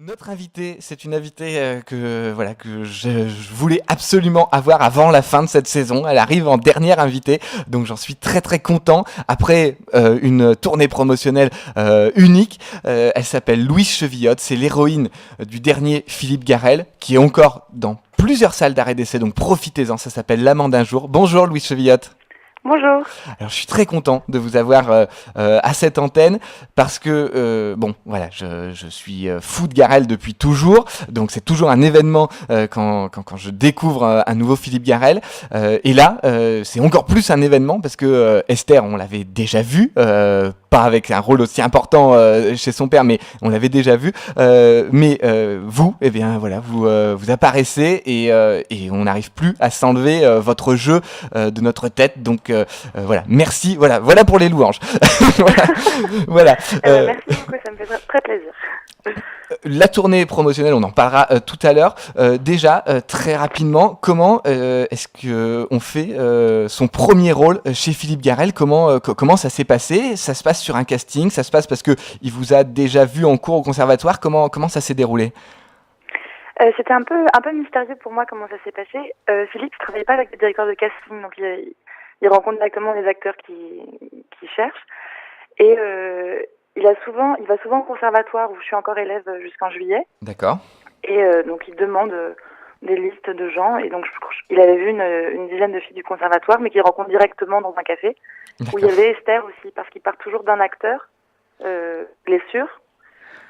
Notre invitée, c'est une invitée que je voulais absolument avoir avant la fin de cette saison. Elle arrive en dernière invitée, donc j'en suis très très content. Après une tournée promotionnelle unique, elle s'appelle Louise Chevillotte. C'est l'héroïne du dernier Philippe Garrel, qui est encore dans plusieurs salles d'arrêt d'essai. Donc profitez-en. Ça s'appelle L'amant d'un jour. Bonjour Louise Chevillotte. Bonjour. Alors je suis très content de vous avoir à cette antenne parce que je suis fou de Garrel depuis toujours, donc c'est toujours un événement quand je découvre un nouveau Philippe Garrel. Et là, c'est encore plus un événement parce que Esther, on l'avait déjà vu, pas avec un rôle aussi important chez son père, mais on l'avait déjà vu. Vous, eh bien voilà, vous apparaissez et on n'arrive plus à s'enlever votre jeu de notre tête. Donc voilà, merci. Voilà pour les louanges. voilà. voilà. Merci beaucoup, ça me fait très plaisir. La tournée promotionnelle, on en parlera tout à l'heure. Déjà, très rapidement, comment est-ce que on fait son premier rôle chez Philippe Garrel? Comment ça s'est passé? Ça se passe sur un casting? Ça se passe parce que il vous a déjà vu en cours au conservatoire? Comment ça s'est déroulé? C'était un peu mystérieux pour moi comment ça s'est passé. Philippe ne travaillait pas avec le directeur de casting, donc il rencontre directement les acteurs qui cherchent. Et il va souvent au conservatoire où je suis encore élève jusqu'en juillet. D'accord. Et donc il demande des listes de gens. Et donc il avait vu une dizaine de filles du conservatoire, mais qu'il rencontre directement dans un café, où il y avait Esther aussi, parce qu'il part toujours d'un acteur, blessure,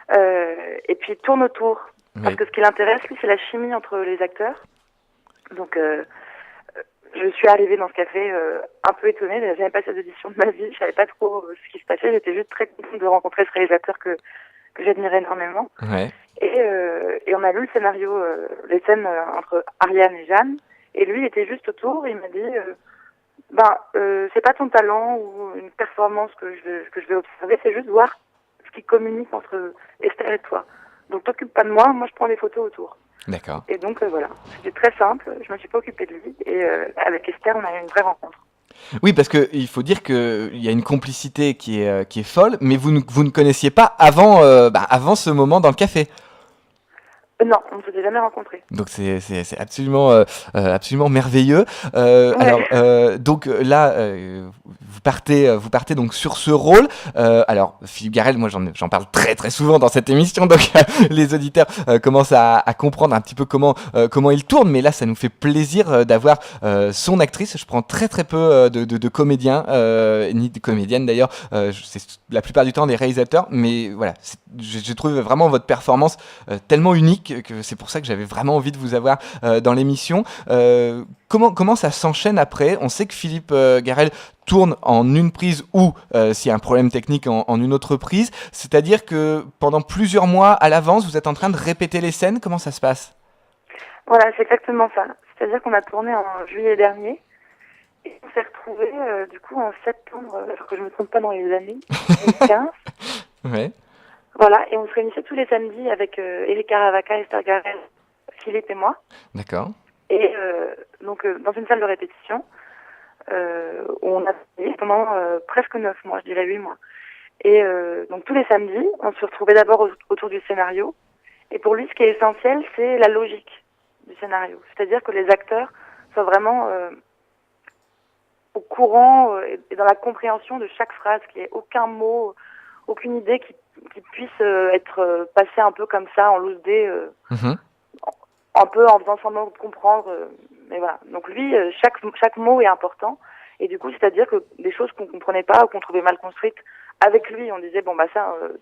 et puis il tourne autour. Parce que ce qui l'intéresse, lui, c'est la chimie entre les acteurs. Donc je suis arrivée dans ce café un peu étonnée, je n'avais jamais passé d'audition de ma vie, je savais pas trop ce qui se passait, j'étais juste très contente de rencontrer ce réalisateur que j'admirais énormément. Ouais. Et on a lu le scénario, les scènes entre Ariane et Jeanne, et lui il était juste autour, il m'a dit c'est pas ton talent ou une performance que je vais observer, c'est juste voir ce qui communique entre Esther et toi. Donc t'occupe pas de moi je prends des photos autour. D'accord. Et donc voilà, c'était très simple, je me suis pas occupée de lui, et avec Esther on a eu une vraie rencontre. Oui, parce que il faut dire qu'il y a une complicité qui est folle, mais vous ne connaissiez pas avant ce moment dans le café. Non, on ne s'était jamais rencontrés. Donc c'est absolument merveilleux. Ouais. Donc là, vous partez donc sur ce rôle. Alors Philippe Garrel, moi j'en parle très très souvent dans cette émission, donc les auditeurs commencent à comprendre un petit peu comment il tourne. Mais là, ça nous fait plaisir d'avoir son actrice. Je prends très très peu de comédiens, ni de comédiennes d'ailleurs. C'est la plupart du temps des réalisateurs, mais voilà, j'ai trouvé vraiment votre performance tellement unique que c'est pour ça que j'avais vraiment envie de vous avoir dans l'émission. Comment ça s'enchaîne après? On sait que Philippe Garrel tourne en une prise ou, s'il y a un problème technique, en une autre prise. C'est-à-dire que pendant plusieurs mois à l'avance, vous êtes en train de répéter les scènes. Comment ça se passe? Voilà, c'est exactement ça. C'est-à-dire qu'on a tourné en juillet dernier, et on s'est retrouvés du coup en septembre, alors que je me trompe pas dans les années, 2015. Ouais. Voilà, et on se réunissait tous les samedis avec Eric Caravaca, Esther Garrel, Philippe et moi. D'accord. Et dans une salle de répétition, où on a travaillé pendant presque 9 mois, je dirais 8 mois. Et donc tous les samedis, on se retrouvait d'abord autour du scénario. Et pour lui, ce qui est essentiel, c'est la logique du scénario. C'est-à-dire que les acteurs soient vraiment au courant et dans la compréhension de chaque phrase, qu'il n'y ait aucun mot, aucune idée qui puisse être passée un peu comme ça, en loose day, Mhm. un peu en faisant semblant de comprendre. Mais voilà. Donc lui, chaque mot est important. Et du coup, c'est-à-dire que des choses qu'on comprenait pas ou qu'on trouvait mal construites, avec lui, on disait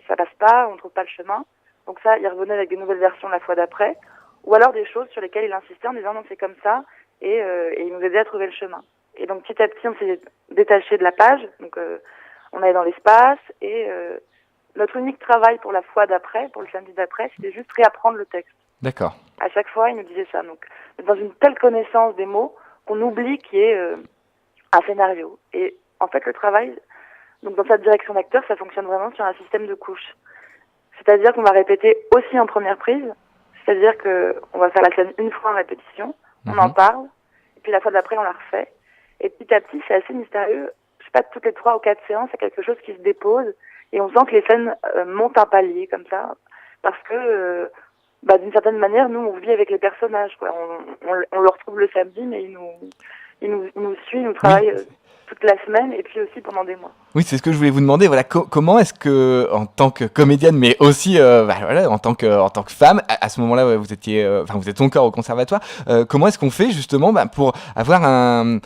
ça passe pas, on trouve pas le chemin. Donc ça, il revenait avec des nouvelles versions la fois d'après. Ou alors des choses sur lesquelles il insistait en disant non, c'est comme ça, et il nous aidait à trouver le chemin. Et donc petit à petit, on s'est détaché de la page. Donc on allait dans l'espace, et notre unique travail pour la fois d'après, pour le samedi d'après, c'était juste réapprendre le texte. D'accord. À chaque fois, il nous disait ça. Donc, dans une telle connaissance des mots qu'on oublie qu'il y ait un scénario. Et en fait, le travail, donc dans sa direction d'acteur, ça fonctionne vraiment sur un système de couches. C'est-à-dire qu'on va répéter aussi en première prise. C'est-à-dire qu'on va faire la scène une fois en répétition, on en Mhm. parle, et puis la fois d'après, on la refait. Et petit à petit, c'est assez mystérieux. Je sais pas, toutes les 3 ou 4 séances, c'est quelque chose qui se dépose. Et on sent que les scènes montent un palier, comme ça. parce que d'une certaine manière, nous, on vit avec les personnages, quoi. On le retrouve le samedi, mais il nous suit, il nous travaille toute la semaine et puis aussi pendant des mois. Oui, c'est ce que je voulais vous demander. Voilà, comment est-ce que, en tant que comédienne, mais aussi voilà, en tant que femme, à ce moment-là, ouais, vous étiez, vous êtes encore au conservatoire. Comment est-ce qu'on fait justement pour avoir un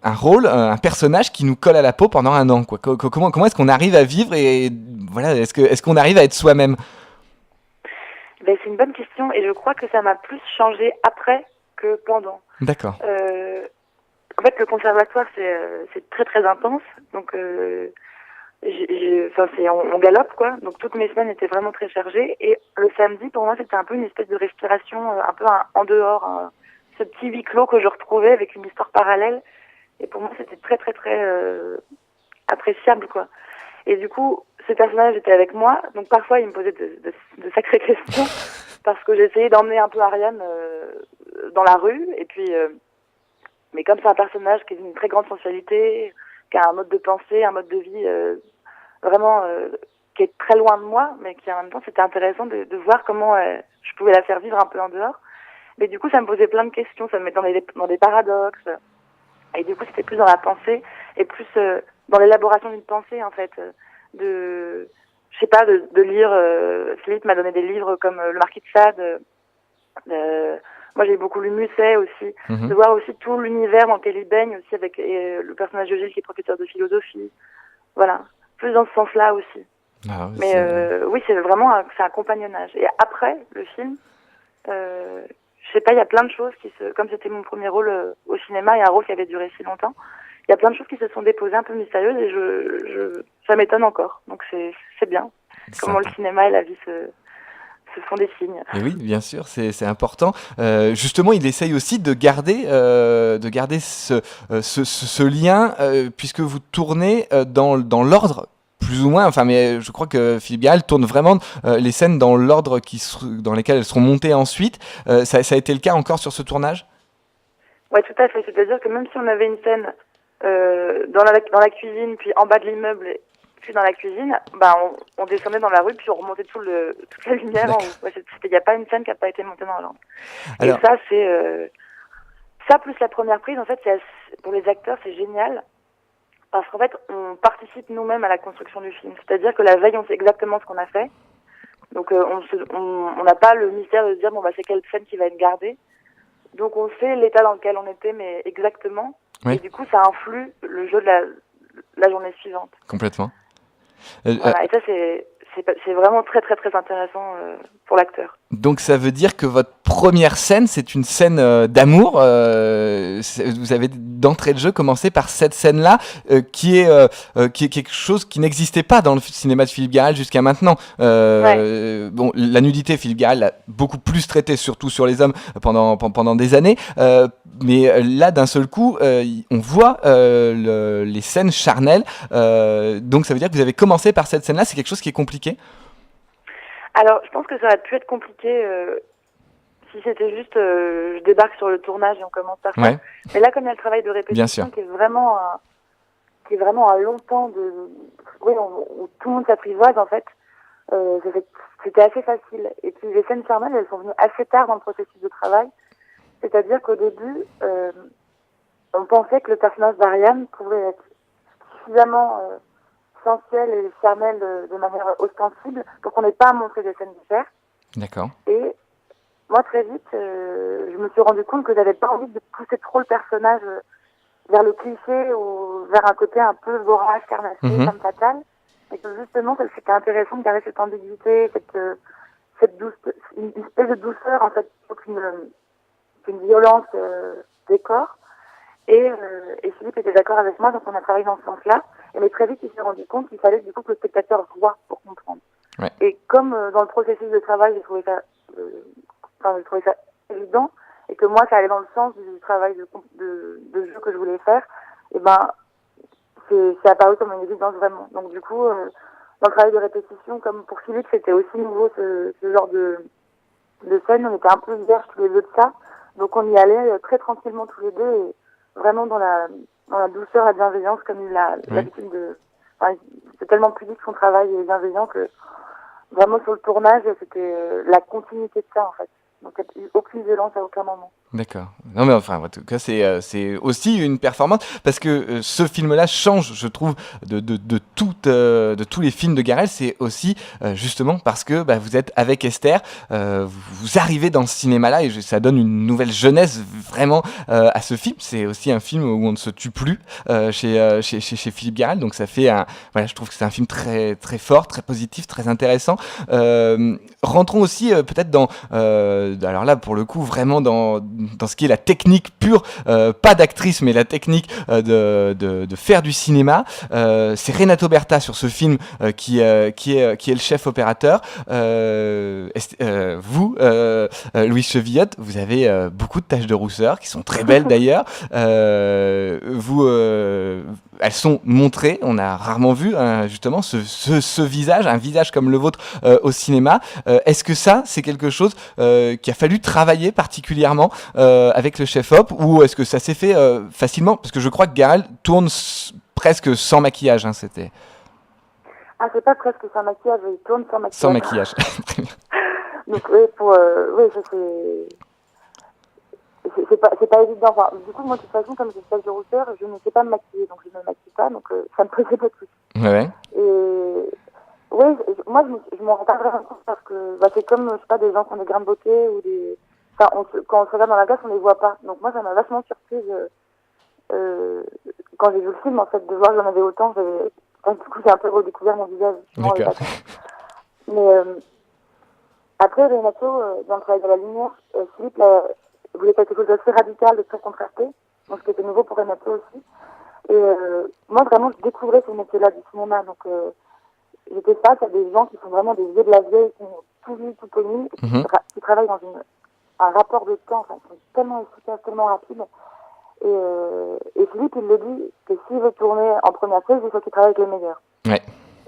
rôle, un personnage qui nous colle à la peau pendant un an, quoi. Comment est-ce qu'on arrive à vivre et voilà, est-ce qu'on arrive à être soi-même? Ben, c'est une bonne question et je crois que ça m'a plus changé après que pendant. D'accord. En fait, le conservatoire, c'est très très intense. Donc, on galope, quoi. Donc, toutes mes semaines étaient vraiment très chargées. Et le samedi, pour moi, c'était un peu une espèce de respiration, un peu en dehors. Ce petit huis clos que je retrouvais avec une histoire parallèle. Et pour moi, c'était très très très appréciable, quoi. Et du coup, ce personnage était avec moi. Donc, parfois, il me posait de sacrées questions. Parce que j'essayais d'emmener un peu Ariane dans la rue. Et puis... mais comme c'est un personnage qui a une très grande sensualité, qui a un mode de pensée, un mode de vie vraiment qui est très loin de moi, mais qui en même temps c'était intéressant de voir comment je pouvais la faire vivre un peu en dehors. Mais du coup ça me posait plein de questions, ça me mettait dans des paradoxes. Et du coup c'était plus dans la pensée et plus dans l'élaboration d'une pensée en fait. Je sais pas, de lire, Philippe m'a donné des livres comme Le Marquis de Sade, moi, j'ai beaucoup lu Musset aussi, de voir aussi tout l'univers dans lequel il baigne, aussi avec le personnage de Gilles qui est professeur de philosophie. Voilà, plus dans ce sens-là aussi. Ah, ouais, Mais oui, c'est vraiment c'est un compagnonnage. Et après le film, je sais pas, il y a plein de choses comme c'était mon premier rôle au cinéma et un rôle qui avait duré si longtemps, il y a plein de choses qui se sont déposées un peu mystérieuses et ça m'étonne encore. Donc c'est bien. Comment le cinéma et la vie se font des signes. Et oui, bien sûr, c'est important. Justement, il essaye aussi de garder ce lien, puisque vous tournez dans l'ordre, plus ou moins. Enfin, mais je crois que Philippe Garrel tourne vraiment les scènes dans l'ordre dans lesquelles elles seront montées ensuite. Ça a été le cas encore sur ce tournage? Ouais, tout à fait. C'est-à-dire que même si on avait une scène dans la cuisine, puis en bas de l'immeuble, puis dans la cuisine, on descendait dans la rue, puis on remontait toute la lumière en haut. Ouais, il n'y a pas une scène qui n'a pas été montée dans l'ordre. Et ça, c'est ça plus la première prise. En fait, pour les acteurs, c'est génial parce qu'en fait, on participe nous-mêmes à la construction du film. C'est-à-dire que la veille, on sait exactement ce qu'on a fait. Donc, on n'a pas le mystère de dire c'est quelle scène qui va être gardée. Donc, on sait l'état dans lequel on était, mais exactement. Oui. Et du coup, ça influe le jeu de la journée suivante. Complètement. Voilà, et ça, c'est vraiment très, très, très intéressant pour l'acteur. Donc, ça veut dire que votre première scène, c'est une scène d'amour. Vous avez d'entrée de jeu commencé par cette scène-là, qui est quelque chose qui n'existait pas dans le cinéma de Philippe Garrel jusqu'à maintenant. Bon, la nudité, Philippe Garrel l'a beaucoup plus traité, surtout sur les hommes, pendant des années. Mais là, d'un seul coup, on voit les scènes charnelles. Donc, ça veut dire que vous avez commencé par cette scène-là. C'est quelque chose qui est compliqué? Alors, je pense que ça aurait pu être compliqué si c'était juste je débarque sur le tournage et on commence par ça. Ouais. Mais là, comme il y a le travail de répétition qui est vraiment un long temps où tout le monde s'apprivoise, en fait, c'était assez facile. Et puis les scènes charnelles, elles sont venues assez tard dans le processus de travail. C'est-à-dire qu'au début, on pensait que le personnage d'Ariane pouvait être suffisamment sensuel et charnel de manière ostensible pour qu'on n'ait pas à montrer des scènes de chair. D'accord. Et moi, très vite, je me suis rendu compte que j'avais pas envie de pousser trop le personnage vers le cliché ou vers un côté un peu vorace, carnassier, femme fatale. Et que justement, c'était intéressant de garder cette ambiguïté, cette douceur, une espèce de douceur, en fait, qu'une violence des corps. Et Philippe était d'accord avec moi, donc on a travaillé dans ce sens-là. Mais très vite, il s'est rendu compte qu'il fallait du coup que le spectateur voit pour comprendre. Ouais. Et comme dans le processus de travail, j'ai trouvé ça évident, et que moi, ça allait dans le sens du travail de jeu que je voulais faire, et c'est apparu comme une évidence vraiment. Donc du coup, dans le travail de répétition, comme pour Philippe, c'était aussi nouveau ce genre de scène, on était un peu vierges tous les deux de ça, donc on y allait très tranquillement tous les deux, et vraiment dans la douceur, la bienveillance, comme il a l'habitude de... c'est tellement pudique son travail et bienveillant que vraiment sur le tournage, c'était la continuité de ça en fait. Donc il n'y a eu aucune violence à aucun moment. D'accord. Non mais enfin, en tout cas, c'est aussi une performance parce que ce film-là change, je trouve, de tous les films de Garrel. C'est aussi justement parce que bah, vous êtes avec Esther, vous arrivez dans ce cinéma-là et ça donne une nouvelle jeunesse vraiment à ce film. C'est aussi un film où on ne se tue plus chez Philippe Garrel, donc ça fait voilà, je trouve que c'est un film très très fort, très positif, très intéressant. Rentrons aussi peut-être alors là pour le coup vraiment dans ce qui est la technique pure, pas d'actrice, mais la technique de faire du cinéma. C'est Renato Berta sur ce film qui est le chef opérateur. Vous, Louise Chevillotte, vous avez beaucoup de taches de rousseur qui sont très belles d'ailleurs. Elles sont montrées. On a rarement vu justement ce visage, un visage comme le vôtre au cinéma. Est-ce que ça, c'est quelque chose qu'il a fallu travailler particulièrement avec le chef-op ou est-ce que ça s'est fait facilement? Parce que je crois que Garrel tourne presque sans maquillage. C'était... Ah, c'est pas presque sans maquillage, il tourne sans maquillage. Sans maquillage. Donc oui, ça c'est pas évident. Enfin, du coup, moi, de toute façon, comme j'ai une tache de rousseur, je ne sais pas me maquiller, donc je ne me maquille pas, donc ça me posait pas de soucis. Ouais. Et oui, moi, je m'en rends pas vraiment compte parce que c'est comme, je sais pas, des gens qui ont des grains de beauté ou des... Enfin, quand on se regarde dans la glace, on les voit pas. Donc moi, ça m'a vachement surprise quand j'ai vu le film, en fait, de voir que j'en avais autant. Du coup, j'ai un peu redécouvert mon visage. D'accord. Mais après, Renato, dans le travail de la lumière, Philippe voulait quelque chose d'assez radical, de très contrasté. Donc c'était nouveau pour Renato aussi. Et moi, vraiment, je découvrais ce métier-là du cinéma. Donc j'étais face à des gens qui sont vraiment des vieux de la vieille, qui ont tout vu, tout connu, qui travaillent dans un rapport de temps, enfin, ils sont tellement efficaces, tellement rapides. Et Philippe, il le dit, que s'il veut tourner en première prise, il faut qu'il travaille avec les meilleurs. Ouais.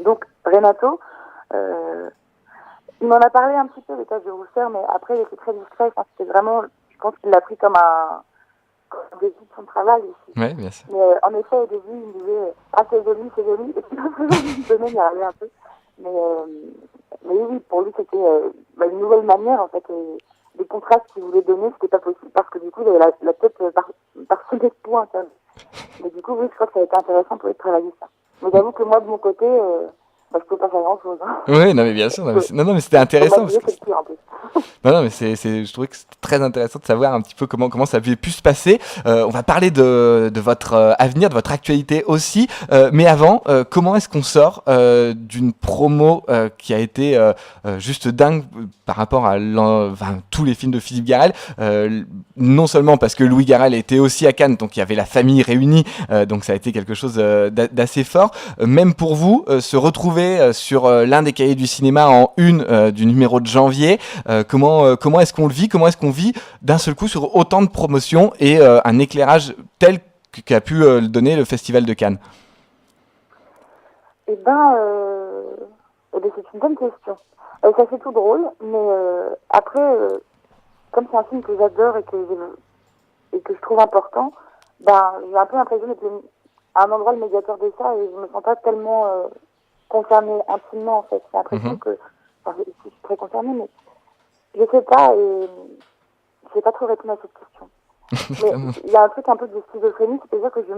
Donc, Renato, il m'en a parlé un petit peu des taches de rousseur, mais après, il était très discret. Enfin, c'était vraiment, je pense qu'il l'a pris comme un début de son travail aussi. Ouais, bien sûr. Mais en effet, au début, il me disait, ah, c'est joli. Et puis, une semaine, il arrivait un peu. Mais oui, pour lui, c'était une nouvelle manière, en fait. Et les contrastes qu'il voulait donner, c'était pas possible parce que du coup, il avait la tête parsemée de points. Mais du coup, oui, je crois que ça a été intéressant pour lui de travailler ça. Mais j'avoue que moi, de mon côté, je peux pas faire grand-chose. Oui, non mais bien sûr. Non, mais c'était intéressant. Parce que... c'est pire, en plus. Non, mais je trouvais que c'était très intéressant de savoir un petit peu comment ça avait pu se passer. On va parler de votre avenir, de votre actualité aussi. Mais avant, comment est-ce qu'on sort d'une promo qui a été juste dingue par rapport à tous les films de Philippe Garrel, non seulement parce que Louis Garrel était aussi à Cannes, donc il y avait la famille réunie, donc ça a été quelque chose d'assez fort. Même pour vous, se retrouver sur l'un des cahiers du cinéma en une du numéro de janvier, comment est-ce qu'on le vit? Comment est-ce qu'on vit d'un seul coup sur autant de promotions et un éclairage tel qu'a pu le donner le Festival de Cannes? Eh ben, c'est une bonne question. Ça fait tout drôle, mais après, comme c'est un film que j'adore et que je trouve important, j'ai un peu l'impression d'être à un endroit le médiateur de ça et je me sens pas tellement concernée intimement en fait. J'ai l'impression que, je suis très concernée, mais je sais pas et je sais pas trop répondre à cette question. Mais il y a un truc un peu de schizophrénie, c'est-à-dire que je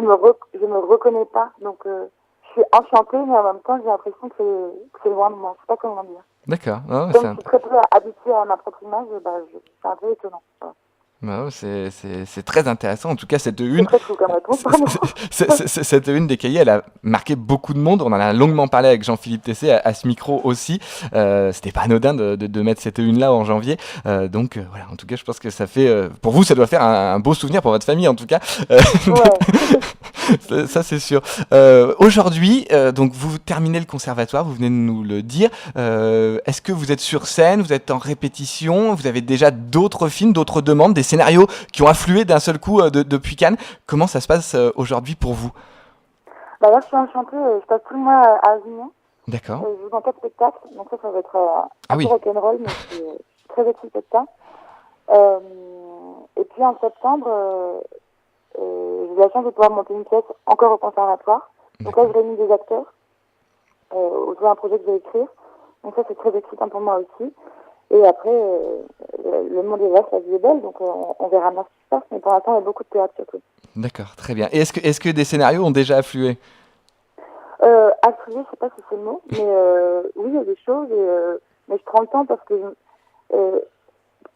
me reconnais pas, donc je suis enchantée, mais en même temps j'ai l'impression que c'est loin de moi. Je sais pas comment dire. D'accord. Oh, comme je suis très peu habituée à ma propre image, c'est un peu étonnant. Voilà. Bah, c'est très intéressant. En tout cas, cette une, c'est très fou comme réponse, cette une des cahiers, elle a marqué beaucoup de monde. On en a longuement parlé avec Jean-Philippe Tessé à ce micro aussi. C'était pas anodin de mettre cette une-là en janvier. Donc voilà, en tout cas, je pense que ça fait, pour vous, ça doit faire un beau souvenir pour votre famille, en tout cas. Ouais. Ça, c'est sûr. Aujourd'hui, donc vous terminez le conservatoire, vous venez de nous le dire. Est-ce que vous êtes sur scène, vous êtes en répétition, vous avez déjà d'autres films, d'autres demandes, des scénarios qui ont afflué d'un seul coup depuis Cannes? Comment ça se passe aujourd'hui pour vous? Là, je suis enchantée, je passe tout le mois à Avignon. D'accord. Je joue dans 4 spectacles, donc ça va être un peu rock'n'roll, mais je suis très excitée de ça. Et puis en septembre, j'ai la chance de pouvoir monter une pièce encore au conservatoire. Donc là, je réunis des acteurs. autour d'un projet que je vais écrire. Donc ça, c'est très excitant pour moi aussi. Et après, le monde est vaste, la vie est belle, donc on verra bien ce qui se passe. Mais pour l'instant, il y a beaucoup de théâtre surtout. D'accord, très bien. Et est-ce que des scénarios ont déjà afflué? Affluer, je sais pas si c'est le mot, mais oui, il y a des choses, mais je prends le temps parce que,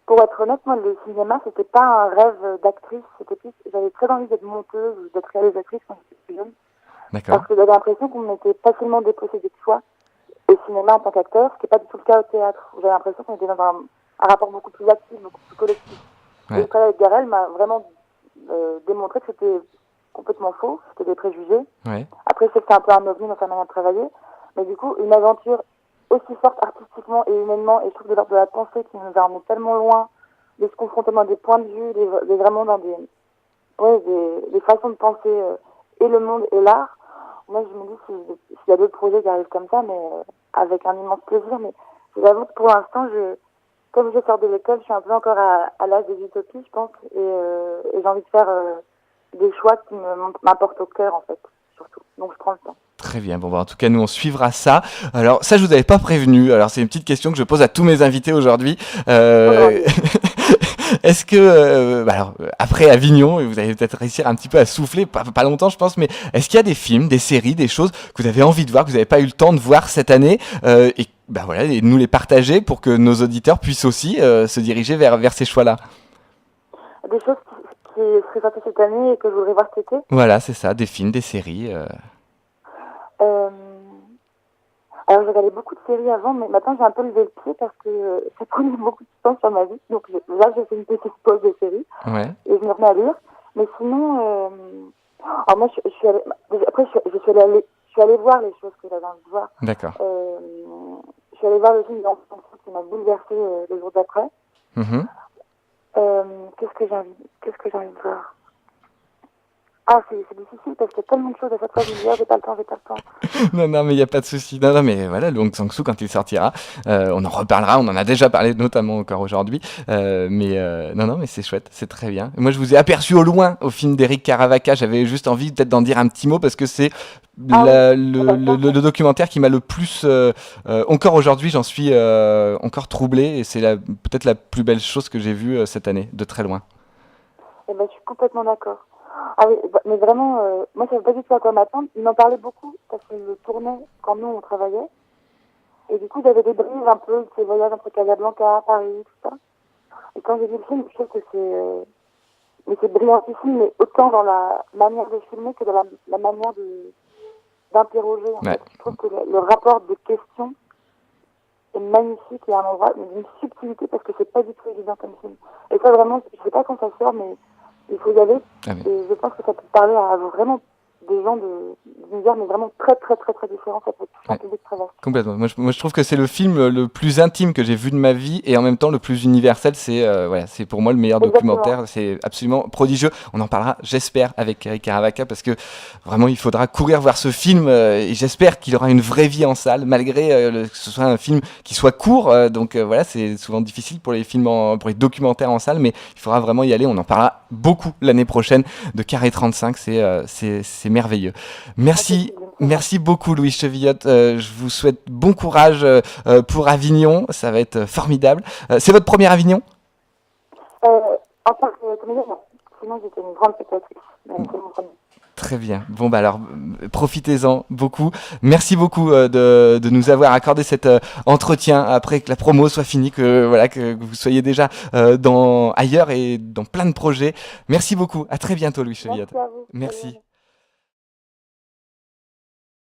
pour être honnête, moi, le cinéma, c'était pas un rêve d'actrice, c'était plus, j'avais très envie d'être monteuse ou d'être réalisatrice quand j'étais plus jeune, D'accord. parce que j'avais l'impression qu'on était facilement dépossédé de soi au cinéma en tant qu'acteur, ce qui n'est pas du tout le cas au théâtre, où j'avais l'impression qu'on était dans un rapport beaucoup plus actif, beaucoup plus collectif. Ouais. Et le travail avec Garel m'a vraiment démontré que c'était complètement faux, c'était des préjugés. Ouais. Après, je sais que c'est un peu un ovni dans sa manière de travailler, mais du coup, une aventure aussi forte artistiquement et humainement, et je trouve de l'ordre de la pensée qui nous a emmenés tellement loin, de se confronter dans des points de vue, vraiment dans des façons de penser, et le monde et l'art. Moi, je me dis, s'il y a d'autres projets qui arrivent comme ça, mais avec un immense plaisir, mais j'avoue que pour l'instant, comme je sors de l'école, je suis un peu encore à l'âge des utopies, je pense, et j'ai envie de faire des choix qui m'importent au cœur, en fait, surtout. Donc, je prends le temps. Très bien. Bon, bah, en tout cas, nous, on suivra ça. Alors, ça, je vous avais pas prévenu. Alors, c'est une petite question que je pose à tous mes invités aujourd'hui. Est-ce que, alors, après Avignon, vous allez peut-être réussir un petit peu à souffler, pas longtemps, je pense, mais est-ce qu'il y a des films, des séries, des choses que vous avez envie de voir, que vous n'avez pas eu le temps de voir cette année, et bah voilà, et nous les partager pour que nos auditeurs puissent aussi se diriger vers ces choix-là? Des choses qui seraient sorties cette année et que je voudrais voir cet été. Voilà, c'est ça, des films, des séries. Alors, j'ai regardé beaucoup de séries avant, mais maintenant, j'ai un peu levé le pied parce que ça prenait beaucoup de temps sur ma vie. Donc là, j'ai fait une petite pause de séries Ouais. et je me remets à lire. Mais sinon, alors moi, je suis allée, après, je suis allée voir les choses que j'avais envie de voir. D'accord. Je suis allée voir le film d'enfant qui m'a bouleversée le jour d'après. Mhm. Qu'est-ce que j'ai envie de voir? Ah, c'est difficile parce qu'il y a tellement de choses à chaque fois. Je me dis, j'ai pas le temps. Non, mais il n'y a pas de souci. Non, mais voilà, le Hong Sang-soo, quand il sortira, on en reparlera. On en a déjà parlé, notamment encore aujourd'hui. Non, mais c'est chouette, c'est très bien. Moi, je vous ai aperçu au loin au film d'Eric Caravaca. J'avais juste envie peut-être d'en dire un petit mot parce que c'est le documentaire qui m'a le plus. Encore aujourd'hui, j'en suis encore troublé et c'est peut-être la plus belle chose que j'ai vue cette année, de très loin. Eh ben, je suis complètement d'accord. Ah oui, mais vraiment, moi, je savais pas du tout à quoi m'attendre. Il en parlait beaucoup parce qu'il le tournait quand nous, on travaillait. Et du coup, j'avais des brises un peu de ces voyages entre Casablanca, Paris, tout ça. Et quand j'ai vu le film, je trouve que c'est brillantissime, mais autant dans la manière de filmer que dans la manière d'interroger. En fait. Je trouve que le rapport de questions est magnifique et à un endroit d'une subtilité parce que c'est pas du tout évident comme film. Et ça, vraiment, je sais pas quand ça sort, mais il faut y aller. Ah oui. Et je pense que ça peut parler à vraiment des gens d'univers, mais vraiment très, très, très, très différents. Ça peut toucher un public très vaste. Complètement. Moi, je trouve que c'est le film le plus intime que j'ai vu de ma vie et en même temps le plus universel. C'est pour moi le meilleur documentaire. C'est absolument prodigieux. On en parlera, j'espère, avec Eric Caravaca parce que vraiment, il faudra courir voir ce film et j'espère qu'il aura une vraie vie en salle, malgré que ce soit un film qui soit court. Donc voilà, c'est souvent difficile pour les films, pour les documentaires en salle, mais il faudra vraiment y aller. On en parlera beaucoup l'année prochaine de Carré 35. C'est merveilleux. Merci beaucoup, Louise Chevillotte. Je vous souhaite bon courage pour Avignon. Ça va être formidable. C'est votre premier Avignon? En tant que comédienne, non. Sinon, j'étais une grande spectatrice. C'est mon premier. Très bien. Bon, bah alors, profitez-en beaucoup. Merci beaucoup de nous avoir accordé cet entretien après que la promo soit finie, que vous soyez déjà ailleurs et dans plein de projets. Merci beaucoup. À très bientôt, Louise Chevillotte. Merci à vous. Merci.